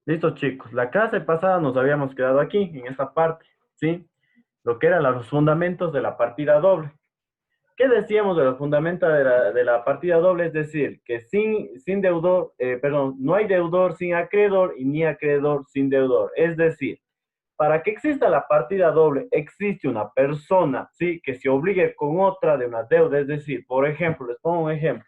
Listo, chicos. La clase pasada nos habíamos quedado aquí, en esta parte, ¿sí? Lo que eran los fundamentos de la partida doble. ¿Qué decíamos de los fundamentos de la partida doble? Es decir, que sin deudor, perdón, no hay deudor sin acreedor y ni acreedor sin deudor. Es decir, para que exista la partida doble, existe una persona, ¿sí? Que se obligue con otra de una deuda. Es decir, por ejemplo, les pongo un ejemplo.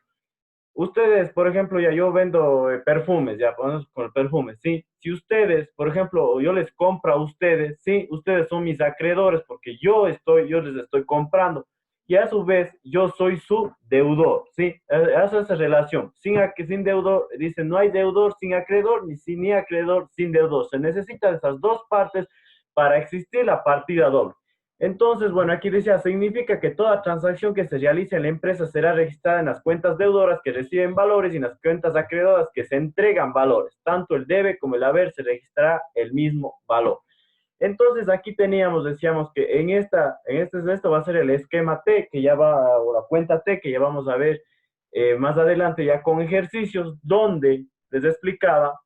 Ustedes, por ejemplo, ya yo vendo perfumes, ya ponemos con el perfume, ¿sí? Si ustedes, por ejemplo, yo les compro a ustedes, ¿sí? Ustedes son mis acreedores porque yo les estoy comprando y a su vez yo soy su deudor, ¿sí? Hace esa relación. Sin deudor, dicen, no hay deudor sin acreedor, ni acreedor sin deudor. Se necesitan esas dos partes para existir la partida doble. Entonces, bueno, aquí decía, significa que toda transacción que se realice en la empresa será registrada en las cuentas deudoras que reciben valores y en las cuentas acreedoras que se entregan valores. Tanto el debe como el haber se registrará el mismo valor. Entonces, aquí teníamos, decíamos que esto va a ser el esquema T, que ya va, o la cuenta T, que ya vamos a ver más adelante ya con ejercicios, donde les explicaba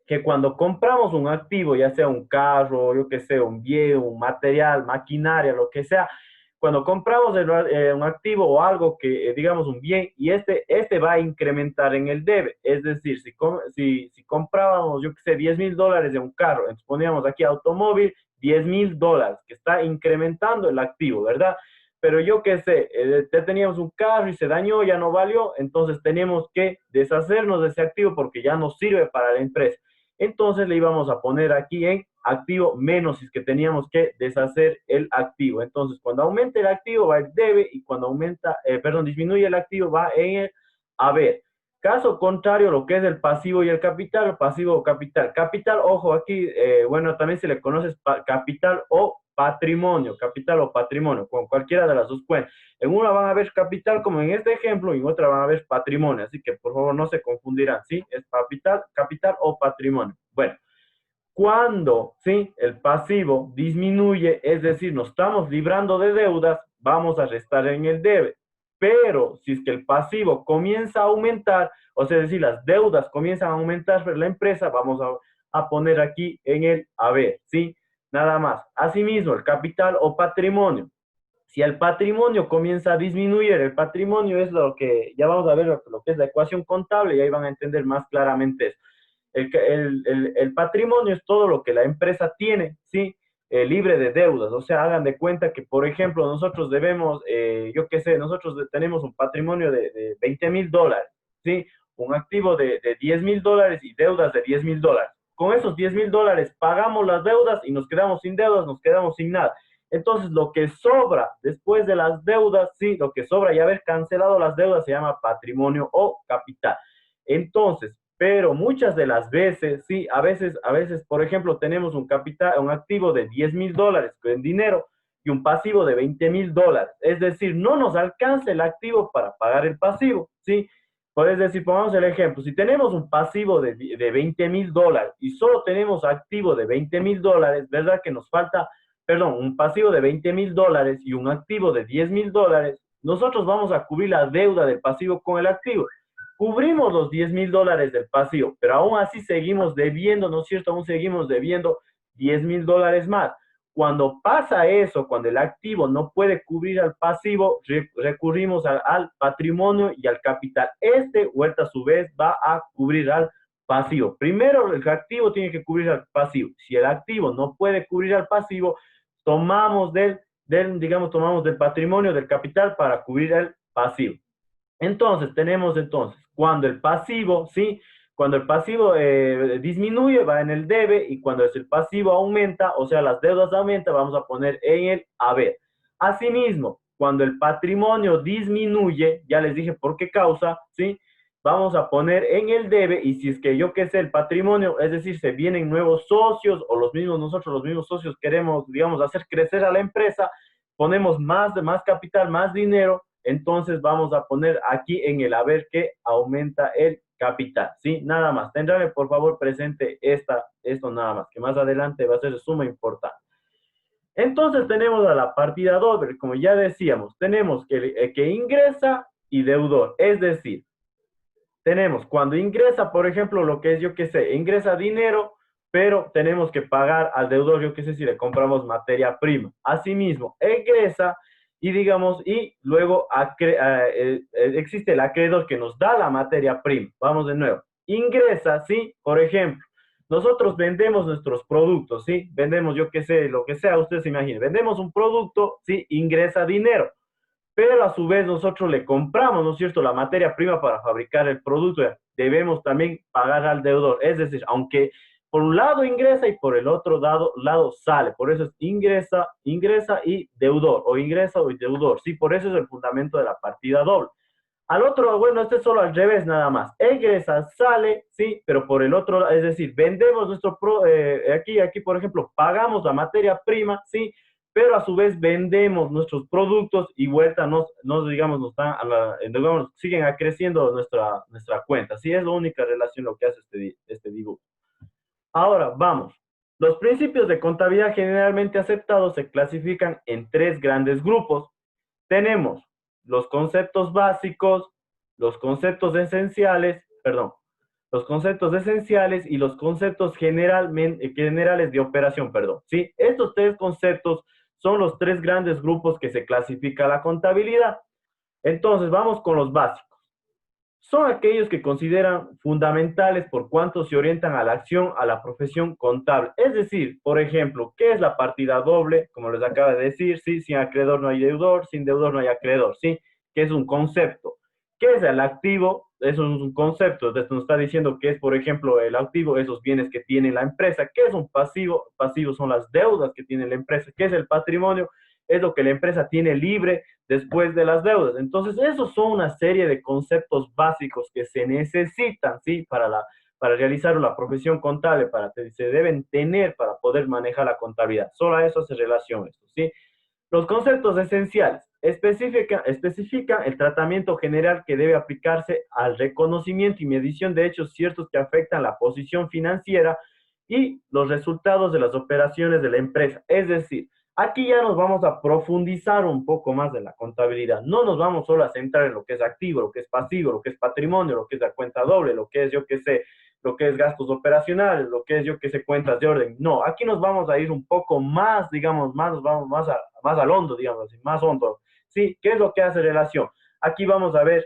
que cuando compramos un activo, ya sea un carro, yo que sé, un bien, un material, maquinaria, lo que sea, cuando compramos un activo o algo que, digamos, un bien, y este va a incrementar en el debe. Es decir, si comprábamos, yo que sé, $10,000 de un carro, entonces poníamos aquí automóvil, $10,000, que está incrementando el activo, ¿verdad? Pero yo qué sé, ya teníamos un carro y se dañó, ya no valió, entonces tenemos que deshacernos de ese activo porque ya no sirve para la empresa. Entonces le íbamos a poner aquí en activo menos si es que teníamos que deshacer el activo. Entonces, cuando aumenta el activo va el debe y cuando disminuye el activo va en el haber. Caso contrario, lo que es el pasivo y el capital, pasivo o capital. Capital, ojo, aquí, bueno, también se le conoce capital o capital o patrimonio, con cualquiera de las dos cuentas. En una van a ver capital, como en este ejemplo, y en otra van a ver patrimonio. Así que por favor no se confundirán, ¿sí? Es capital o patrimonio. Bueno, cuando, ¿sí? El pasivo disminuye, es decir, nos estamos librando de deudas, vamos a restar en el debe. Pero si es que el pasivo comienza a aumentar, o sea, es decir, las deudas comienzan a aumentar para la empresa, vamos a poner aquí en el haber, ¿sí? Nada más. Asimismo, el capital o patrimonio. Si el patrimonio comienza a disminuir, el patrimonio es lo que, ya vamos a ver lo que es la ecuación contable y ahí van a entender más claramente eso. El patrimonio es todo lo que la empresa tiene, ¿sí? Libre de deudas. O sea, hagan de cuenta que, por ejemplo, nosotros debemos, yo qué sé, nosotros tenemos un patrimonio de $20,000, ¿sí? Un activo de $10,000 y deudas de $10,000. Con esos $10,000 pagamos las deudas y nos quedamos sin deudas, nos quedamos sin nada. Entonces, lo que sobra después de las deudas, sí, lo que sobra y haber cancelado las deudas se llama patrimonio o capital. Entonces, pero muchas de las veces, sí, a veces, por ejemplo, tenemos un capital, un activo de $10,000 en dinero y un pasivo de $20,000. Es decir, no nos alcanza el activo para pagar el pasivo, ¿sí? Puedes decir, pongamos el ejemplo, si tenemos un pasivo de $20,000 y solo tenemos activo de $20,000, ¿verdad? Que nos falta, perdón, un pasivo de $20,000 y un activo de $10,000, nosotros vamos a cubrir la deuda del pasivo con el activo. Cubrimos los $10,000 del pasivo, pero aún así seguimos debiendo, ¿no es cierto? Aún seguimos debiendo $10,000 más. Cuando pasa eso, cuando el activo no puede cubrir al pasivo, recurrimos al patrimonio y al capital. Vuelta a su vez, va a cubrir al pasivo. Primero, el activo tiene que cubrir al pasivo. Si el activo no puede cubrir al pasivo, tomamos tomamos del patrimonio, del capital para cubrir el pasivo. Entonces, cuando el pasivo, ¿sí? Cuando el pasivo disminuye, va en el debe, y cuando el pasivo aumenta, o sea, las deudas aumentan, vamos a poner en el haber. Asimismo, cuando el patrimonio disminuye, ya les dije por qué causa, ¿sí? Vamos a poner en el debe, y si es que yo qué sé, el patrimonio, es decir, se vienen nuevos socios, o nosotros los mismos socios queremos, digamos, hacer crecer a la empresa, ponemos más capital, más dinero, entonces vamos a poner aquí en el haber que aumenta el capital, ¿sí? Nada más. Tendrán por favor presente esto nada más, que más adelante va a ser de suma importancia. Entonces tenemos a la partida doble, como ya decíamos, tenemos que ingresa y deudor, es decir, tenemos cuando ingresa, por ejemplo, lo que es, yo qué sé, ingresa dinero, pero tenemos que pagar al deudor, yo qué sé, si le compramos materia prima. Asimismo, egresa y digamos, y luego existe el acreedor que nos da la materia prima. Vamos de nuevo. Ingresa, ¿sí? Por ejemplo, nosotros vendemos nuestros productos, ¿sí? Vendemos, yo qué sé, lo que sea, ustedes se imaginen. Vendemos un producto, ¿sí? Ingresa dinero, pero a su vez nosotros le compramos, ¿no es cierto?, la materia prima para fabricar el producto. Debemos también pagar al deudor. Es decir, aunque por un lado ingresa y por el otro lado sale. Por eso es ingresa y deudor, o ingresa y deudor. Sí, por eso es el fundamento de la partida doble. Al otro, bueno, este es solo al revés nada más. Egresa, sale, sí, pero por el otro, es decir, vendemos aquí, por ejemplo, pagamos la materia prima, sí, pero a su vez vendemos nuestros productos y vuelta digamos, digamos, siguen creciendo nuestra cuenta. Sí, es la única relación lo que hace este dibujo. Ahora, vamos. Los principios de contabilidad generalmente aceptados se clasifican en tres grandes grupos. Tenemos los conceptos básicos, los conceptos esenciales, perdón, los conceptos esenciales y los conceptos generales de operación, perdón. ¿Sí? Estos tres conceptos son los tres grandes grupos que se clasifica la contabilidad. Entonces, vamos con los básicos. Son aquellos que consideran fundamentales por cuanto se orientan a la acción, a la profesión contable. Es decir, por ejemplo, ¿qué es la partida doble? Como les acaba de decir, ¿sí? Sin acreedor no hay deudor, sin deudor no hay acreedor, ¿sí? Que es un concepto. ¿Qué es el activo? Eso es un concepto. Esto nos está diciendo que es, por ejemplo, el activo, esos bienes que tiene la empresa. ¿Qué es un pasivo? Pasivos son las deudas que tiene la empresa. ¿Qué es el patrimonio? Es lo que la empresa tiene libre después de las deudas. Entonces, esos son una serie de conceptos básicos que se necesitan, ¿sí? Para realizar una profesión contable, se deben tener para poder manejar la contabilidad. Solo a eso hace relación esto, ¿sí? Los conceptos esenciales especifican el tratamiento general que debe aplicarse al reconocimiento y medición de hechos ciertos que afectan la posición financiera y los resultados de las operaciones de la empresa. Es decir, aquí ya nos vamos a profundizar un poco más de la contabilidad. No nos vamos solo a centrar en lo que es activo, lo que es pasivo, lo que es patrimonio, lo que es la cuenta doble, lo que es, yo qué sé, lo que es gastos operacionales, lo que es, yo qué sé, cuentas de orden. No, aquí nos vamos a ir un poco más, digamos, vamos más al hondo, digamos así, más hondo. ¿Sí? ¿Qué es lo que hace relación? Aquí vamos a ver,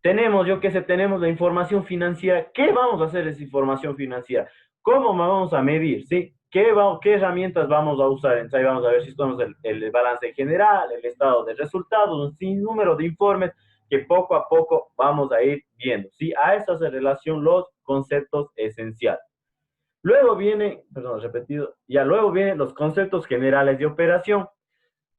tenemos, yo qué sé, tenemos la información financiera. ¿Qué vamos a hacer esa información financiera? ¿Cómo vamos a medir? ¿Sí? ¿Qué herramientas vamos a usar? Entonces ahí vamos a ver si tenemos el balance general, el estado de resultados, un sinnúmero de informes que poco a poco vamos a ir viendo. ¿Sí? A eso hace relación los conceptos esenciales. Luego viene, perdón, repetido, ya luego vienen los conceptos generales de operación.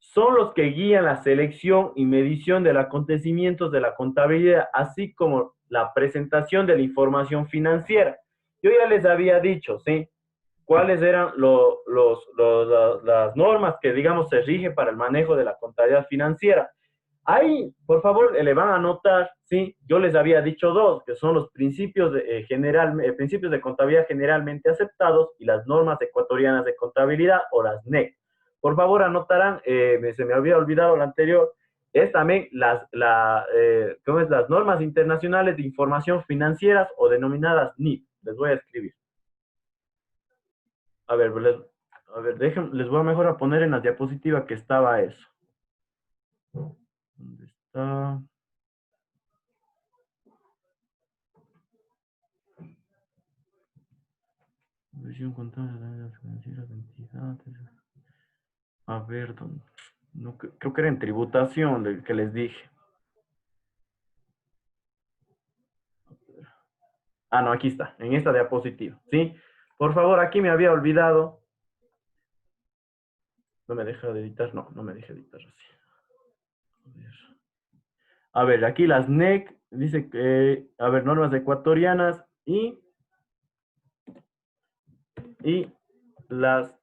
Son los que guían la selección y medición de los acontecimientos de la contabilidad, así como la presentación de la información financiera. Yo ya les había dicho, ¿sí? Cuáles eran las normas que, digamos, se rigen para el manejo de la contabilidad financiera. Ahí, por favor, le van a anotar, ¿sí? Yo les había dicho dos, que son los principios de contabilidad generalmente aceptados y las normas ecuatorianas de contabilidad o las NEC. Por favor, anotarán, se me había olvidado lo anterior, es también ¿cómo es? Las normas internacionales de información financieras o denominadas NIF. Les voy a escribir. A ver, les voy a mejor a poner en la diapositiva que estaba eso. ¿Dónde está? Revisión contable de las financieras de entidades. A ver, no, creo que era en tributación que les dije. Ah, no, aquí está, en esta diapositiva, ¿sí? Por favor, aquí me había olvidado. No me deja de editar, no me deja editar así. A ver, aquí las NEC, dice que, a ver, normas ecuatorianas y las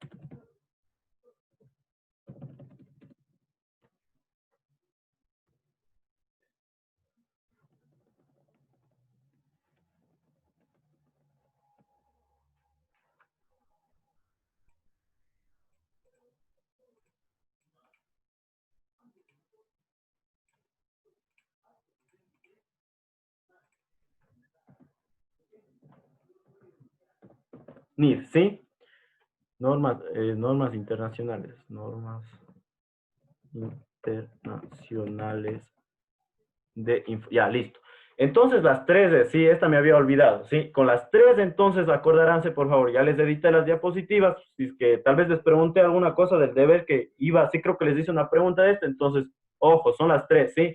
NIF, ¿sí? Normas internacionales, normas internacionales ya, listo. Entonces las tres, sí, esta me había olvidado, ¿sí? Con las tres, entonces, acordaránse, por favor, ya les edité las diapositivas, si es que tal vez les pregunté alguna cosa del deber que iba, sí creo que les hice una pregunta de esta, entonces, ojo, son las tres, ¿sí?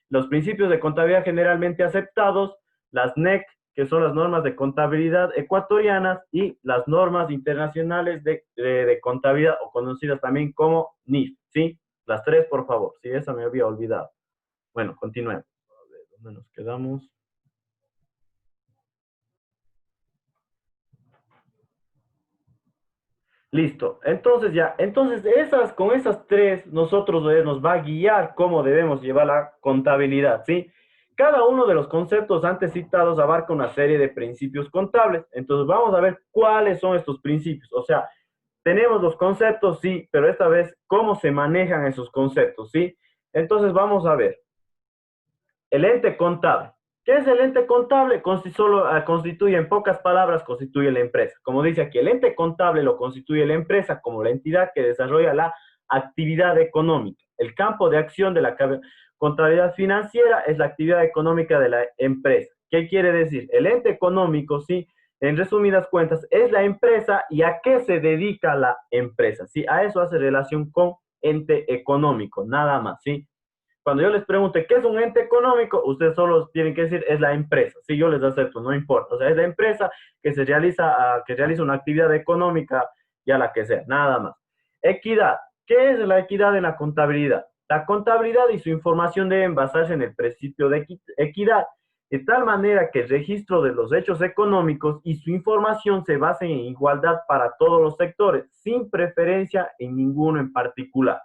Los principios de contabilidad generalmente aceptados, las NEC, que son las normas de contabilidad ecuatorianas, y las normas internacionales de contabilidad, o conocidas también como NIF, ¿sí? Las tres, por favor, sí, esa me había olvidado. Bueno, continuemos. A ver, ¿dónde nos quedamos? Listo. Entonces ya, entonces con esas tres, nosotros nos va a guiar cómo debemos llevar la contabilidad, ¿sí? Cada uno de los conceptos antes citados abarca una serie de principios contables. Entonces vamos a ver cuáles son estos principios. O sea, tenemos los conceptos, sí, pero esta vez cómo se manejan esos conceptos, ¿sí? Entonces vamos a ver. El ente contable. ¿Qué es el ente contable? Constituye, en pocas palabras, constituye la empresa. Como dice aquí, el ente contable lo constituye la empresa como la entidad que desarrolla la actividad económica. El campo de acción de la contabilidad financiera es la actividad económica de la empresa. ¿Qué quiere decir? El ente económico, sí, en resumidas cuentas, es la empresa y a qué se dedica la empresa, ¿sí? A eso hace relación con ente económico, nada más, ¿sí? Cuando yo les pregunte qué es un ente económico, ustedes solo tienen que decir es la empresa. Si yo les acepto, no importa. O sea, es la empresa que realiza una actividad económica, ya la que sea, nada más. Equidad. ¿Qué es la equidad en la contabilidad? La contabilidad y su información deben basarse en el principio de equidad, de tal manera que el registro de los hechos económicos y su información se basen en igualdad para todos los sectores, sin preferencia en ninguno en particular.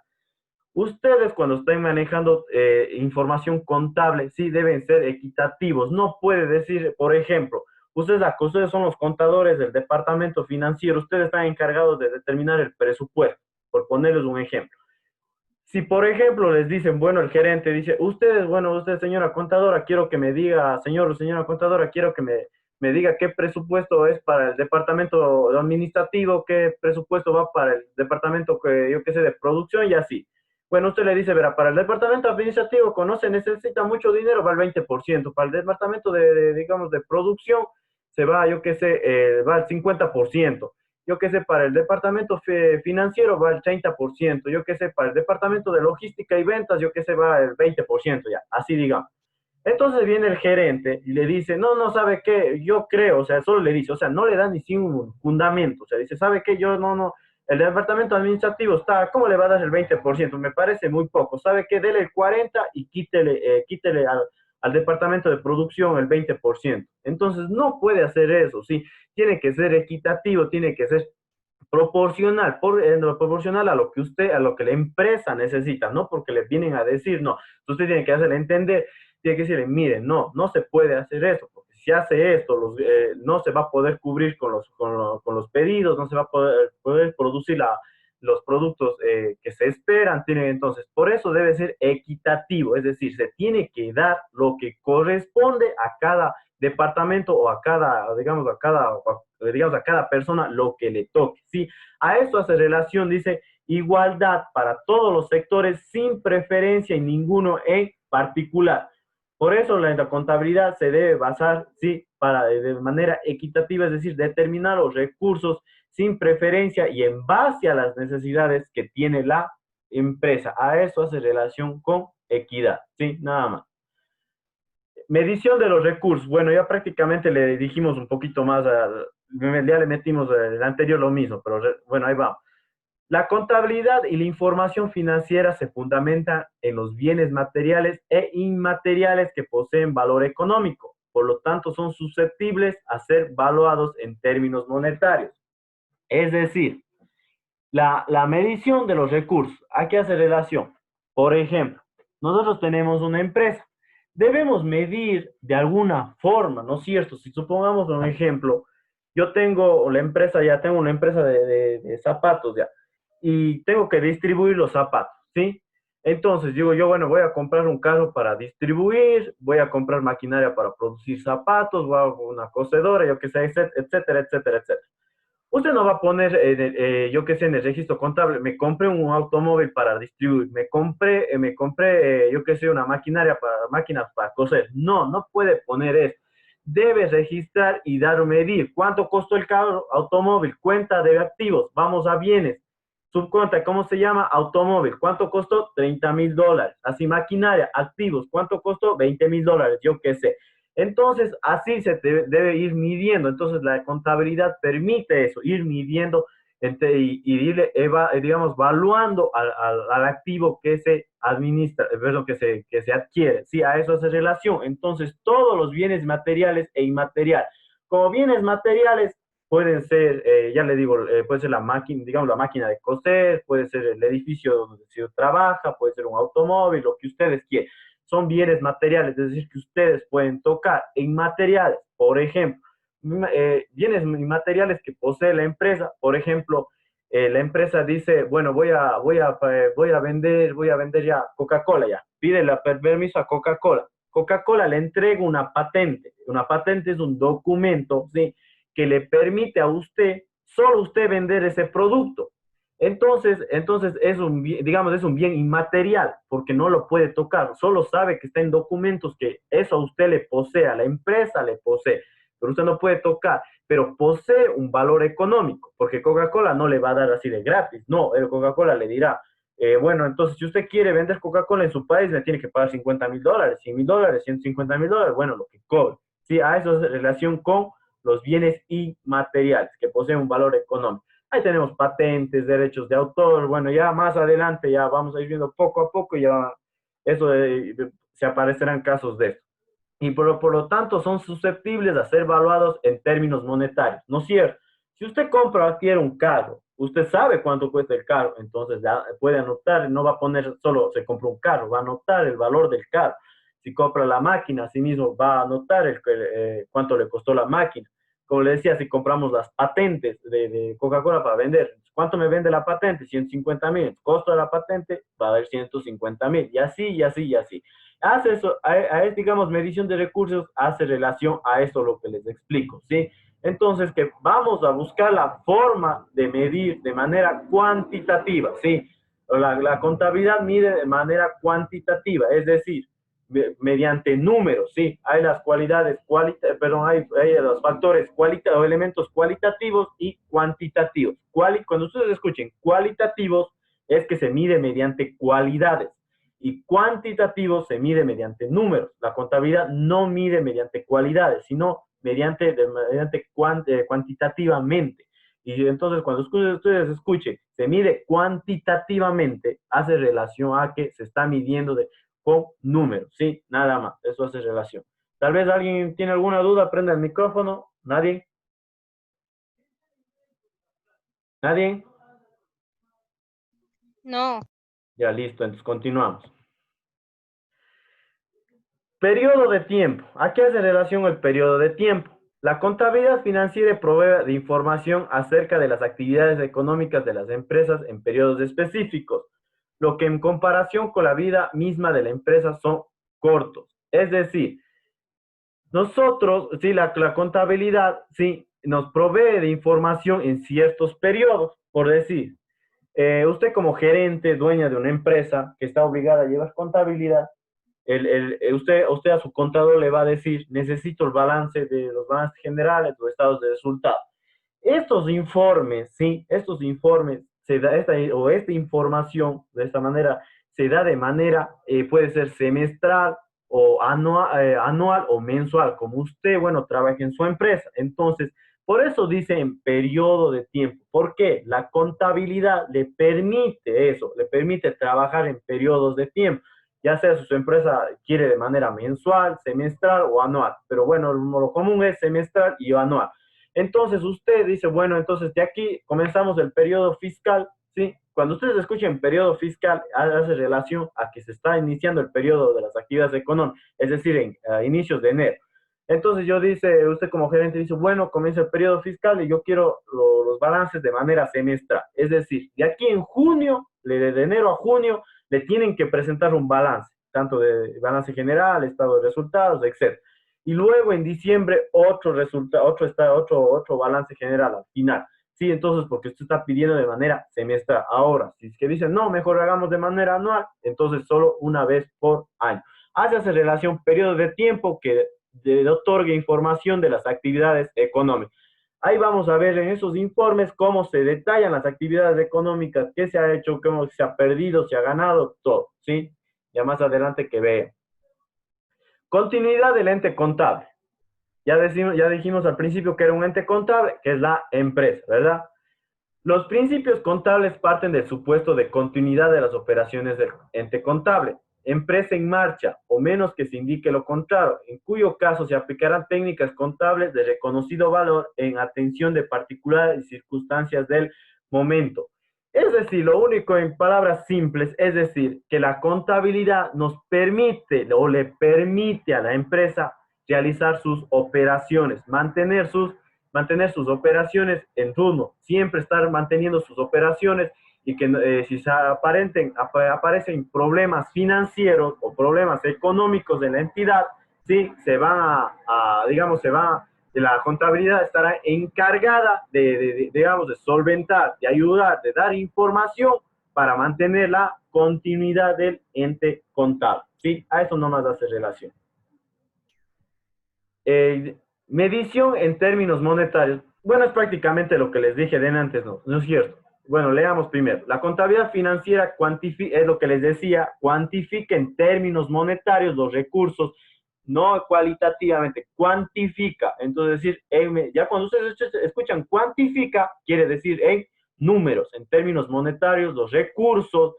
Ustedes cuando estén manejando información contable, sí deben ser equitativos. No puede decir, por ejemplo, ustedes son los contadores del departamento financiero, ustedes están encargados de determinar el presupuesto, por ponerles un ejemplo. Si, por ejemplo, les dicen, bueno, el gerente dice, usted, señora contadora, quiero que me diga, señora contadora, quiero que me diga qué presupuesto es para el departamento administrativo, qué presupuesto va para el departamento que yo qué sé de producción y así. Bueno, usted le dice, verá, para el departamento administrativo, conoce, necesita mucho dinero, va al 20%. Para el departamento digamos, de producción, se va, yo qué sé, va al 50%. Yo qué sé, para el departamento financiero va el 30%, yo qué sé, para el departamento de logística y ventas, yo qué sé, va el 20% ya, así digamos. Entonces viene el gerente y le dice, no, no, ¿sabe qué? Yo creo, o sea, solo le dice, o sea, no le da ni sin un fundamento, o sea, dice, ¿sabe qué? Yo no, el departamento administrativo está, ¿cómo le va a dar el 20%? Me parece muy poco, ¿sabe qué? Dele el 40% y quítele al departamento de producción el 20%. Entonces, no puede hacer eso, ¿sí? Tiene que ser equitativo, tiene que ser proporcional a lo que a lo que la empresa necesita, no porque le vienen a decir, no, usted tiene que hacerle entender, tiene que decirle, miren, no se puede hacer eso, porque si hace esto, no se va a poder cubrir con los pedidos, no se va a poder producir los productos que se esperan, entonces, por eso debe ser equitativo, es decir, se tiene que dar lo que corresponde a cada departamento o digamos, a cada persona lo que le toque, ¿sí? A esto hace relación, dice, igualdad para todos los sectores sin preferencia en ninguno en particular. Por eso la contabilidad se debe basar, sí, de manera equitativa, es decir, determinar los recursos sin preferencia y en base a las necesidades que tiene la empresa. A eso hace relación con equidad, ¿sí? Nada más. Medición de los recursos. Bueno, ya prácticamente le dijimos un poquito más, ya le metimos el anterior lo mismo, pero bueno, ahí vamos. La contabilidad y la información financiera se fundamentan en los bienes materiales e inmateriales que poseen valor económico. Por lo tanto, son susceptibles a ser valuados en términos monetarios. Es decir, la medición de los recursos. ¿A qué hace relación? Por ejemplo, nosotros tenemos una empresa. Debemos medir de alguna forma, ¿no es cierto? Si supongamos un ejemplo, yo tengo la empresa, ya tengo una empresa de zapatos ya, y tengo que distribuir los zapatos, ¿sí? Entonces digo yo, bueno, voy a comprar un carro para distribuir, voy a comprar maquinaria para producir zapatos, voy a una cosedora, yo qué sé, etcétera, etcétera, etcétera. Usted no va a poner, yo qué sé, en el registro contable, me compré un automóvil para distribuir, yo qué sé, una maquinaria para máquinas para coser. No, no puede poner eso. Debe registrar y dar medir. ¿Cuánto costó el carro? Automóvil, cuenta de activos, vamos a bienes. Subcuenta, ¿cómo se llama? Automóvil. ¿Cuánto costó? $30,000. Así, maquinaria, activos. ¿Cuánto costó? $20,000. Yo qué sé. Entonces, así se debe ir midiendo. Entonces, la contabilidad permite eso, ir midiendo y ir, digamos, evaluando al activo que se administra, perdón, que se adquiere. Sí, a eso hace relación. Entonces, todos los bienes materiales e inmateriales. Como bienes materiales, pueden ser, ya le digo, puede ser la máquina, digamos, la máquina de coser, puede ser el edificio donde se trabaja, puede ser un automóvil, lo que ustedes quieran. Son bienes materiales, es decir, que ustedes pueden tocar. E inmateriales, por ejemplo, bienes inmateriales que posee la empresa, por ejemplo, la empresa dice, bueno, voy a vender ya Coca-Cola ya, pide el permiso a Coca-Cola. Coca-Cola le entrega una patente. Una patente es un documento, ¿sí?, que le permite a usted, solo usted vender ese producto. Entonces es un bien, digamos, es un bien inmaterial, porque no lo puede tocar, solo sabe que está en documentos que eso a usted le posee, a la empresa le posee, pero usted no puede tocar, pero posee un valor económico, porque Coca-Cola no le va a dar así de gratis, no, el Coca-Cola le dirá, bueno, entonces si usted quiere vender Coca-Cola en su país, le tiene que pagar $50,000, $100,000, $150,000, bueno, lo que cobre. Sí, a eso es relación con los bienes inmateriales, que poseen un valor económico. Ahí tenemos patentes, derechos de autor, bueno, ya más adelante ya vamos a ir viendo poco a poco, ya eso se aparecerán casos de eso. Y por lo tanto son susceptibles a ser evaluados en términos monetarios, ¿no es cierto? Si usted compra o adquiere un carro, usted sabe cuánto cuesta el carro, entonces ya puede anotar, no va a poner solo se compró un carro, va a anotar el valor del carro. Si compra la máquina, así mismo va a anotar cuánto le costó la máquina. Como le decía, si compramos las patentes de Coca-Cola para vender, ¿cuánto me vende la patente? 150,000. Costo de la patente va a haber 150,000. Y así, y así, y así. Hace eso, digamos, medición de recursos hace relación a esto lo que les explico, ¿sí? Entonces, que vamos a buscar la forma de medir de manera cuantitativa, ¿sí? La contabilidad mide de manera cuantitativa, es decir, mediante números, ¿sí? Hay las cualidades, perdón, hay los factores o elementos cualitativos y cuantitativos. Cuando ustedes escuchen cualitativos, es que se mide mediante cualidades y cuantitativo se mide mediante números. La contabilidad no mide mediante cualidades, sino cuantitativamente. Y entonces cuando ustedes escuchen, se mide cuantitativamente, hace relación a que se está midiendo con números, ¿sí? Nada más, eso hace relación. Tal vez alguien tiene alguna duda, prenda el micrófono. ¿Nadie? ¿Nadie? No. Ya listo, entonces continuamos. Periodo de tiempo. ¿A qué hace relación el periodo de tiempo? La contabilidad financiera provee de información acerca de las actividades económicas de las empresas en periodos específicos, lo que en comparación con la vida misma de la empresa son cortos. Es decir, nosotros, sí, la contabilidad, sí, nos provee de información en ciertos periodos, por decir, usted como gerente, dueña de una empresa que está obligada a llevar contabilidad, usted a su contador le va a decir, necesito el balance de los balances generales, los estados de resultados. Estos informes, sí, estos informes, esta información, de esta manera, se da de manera, puede ser semestral o anual o mensual, como usted, bueno, trabaja en su empresa. Entonces, por eso dice en periodo de tiempo. ¿Por qué? La contabilidad le permite eso, le permite trabajar en periodos de tiempo, ya sea si su empresa quiere de manera mensual, semestral o anual. Pero bueno, lo común es semestral y anual. Entonces usted dice, bueno, entonces de aquí comenzamos el periodo fiscal, ¿sí? Cuando ustedes escuchen periodo fiscal, hace relación a que se está iniciando el periodo de las actividades económicas, es decir, a inicios de enero. Entonces yo dice, usted como gerente dice, bueno, comienza el periodo fiscal y yo quiero los balances de manera semestral. Es decir, de aquí en junio, de enero a junio, le tienen que presentar un balance, tanto de balance general, estado de resultados, etc. Y luego en diciembre otro balance general al final. Sí, entonces, porque usted está pidiendo de manera semestral. Ahora, si es que dicen, no, mejor hagamos de manera anual, entonces solo una vez por año. Hace relación periodo de tiempo que otorgue información de las actividades económicas. Ahí vamos a ver en esos informes cómo se detallan las actividades económicas, qué se ha hecho, cómo se ha perdido, se ha ganado, todo, ¿sí? Ya más adelante que vean. Continuidad del ente contable. Ya dijimos al principio que era un ente contable, que es la empresa, ¿verdad? Los principios contables parten del supuesto de continuidad de las operaciones del ente contable, empresa en marcha, o menos que se indique lo contrario, en cuyo caso se aplicarán técnicas contables de reconocido valor en atención de particulares circunstancias del momento. Es decir, lo único en palabras simples, es decir, que la contabilidad nos permite o le permite a la empresa realizar sus operaciones, mantener sus operaciones en turno, siempre estar manteniendo sus operaciones y que si se aparecen problemas financieros o problemas económicos de la entidad, sí, digamos, la contabilidad estará encargada digamos, de solventar, de ayudar, de dar información para mantener la continuidad del ente contable, ¿sí? A eso nomás hace relación. Medición en términos monetarios. Bueno, es prácticamente lo que les dije de antes, ¿no es cierto? Bueno, leamos primero. La contabilidad financiera es lo que les decía, cuantifica en términos monetarios los recursos, no cualitativamente, cuantifica. Entonces, decir, ya cuando ustedes escuchan cuantifica, quiere decir en números, en términos monetarios, los recursos,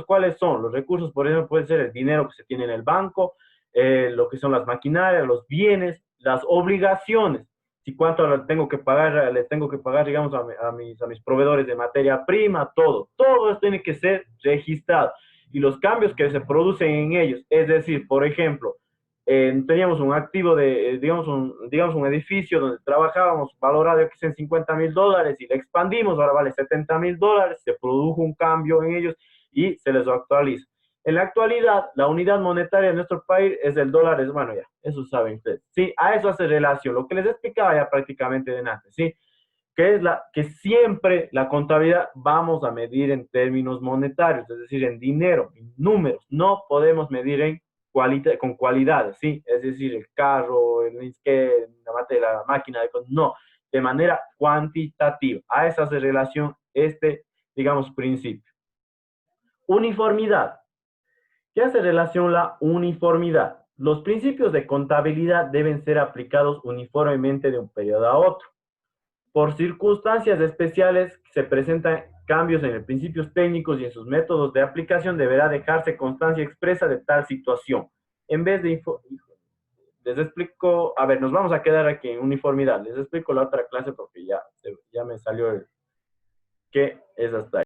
¿cuáles son? Los recursos, por ejemplo, puede ser el dinero que se tiene en el banco, lo que son las maquinarias, los bienes, las obligaciones. Si cuánto les tengo que pagar, digamos, a mis proveedores de materia prima, todo eso tiene que ser registrado. Y los cambios que se producen en ellos, es decir, por ejemplo, teníamos un activo digamos, un edificio donde trabajábamos valorado en $50,000 y le expandimos, ahora vale $70,000, se produjo un cambio en ellos y se les actualiza. En la actualidad, la unidad monetaria de nuestro país es el dólar, bueno, ya, eso saben ustedes. Sí, a eso hace relación, lo que les explicaba ya prácticamente de antes, ¿sí? Que siempre la contabilidad vamos a medir en términos monetarios, es decir, en dinero, en números. No podemos medir con cualidades, ¿sí? Es decir, el carro, la máquina, no, de manera cuantitativa. A eso hace relación digamos, principio. Uniformidad. ¿Qué hace relación la uniformidad? Los principios de contabilidad deben ser aplicados uniformemente de un periodo a otro. Por circunstancias especiales se presentan cambios en los principios técnicos y en sus métodos de aplicación deberá dejarse constancia expresa de tal situación. En vez de les explico, a ver, nos vamos a quedar aquí en uniformidad. Les explico la otra clase porque ya me salió que es hasta ahí.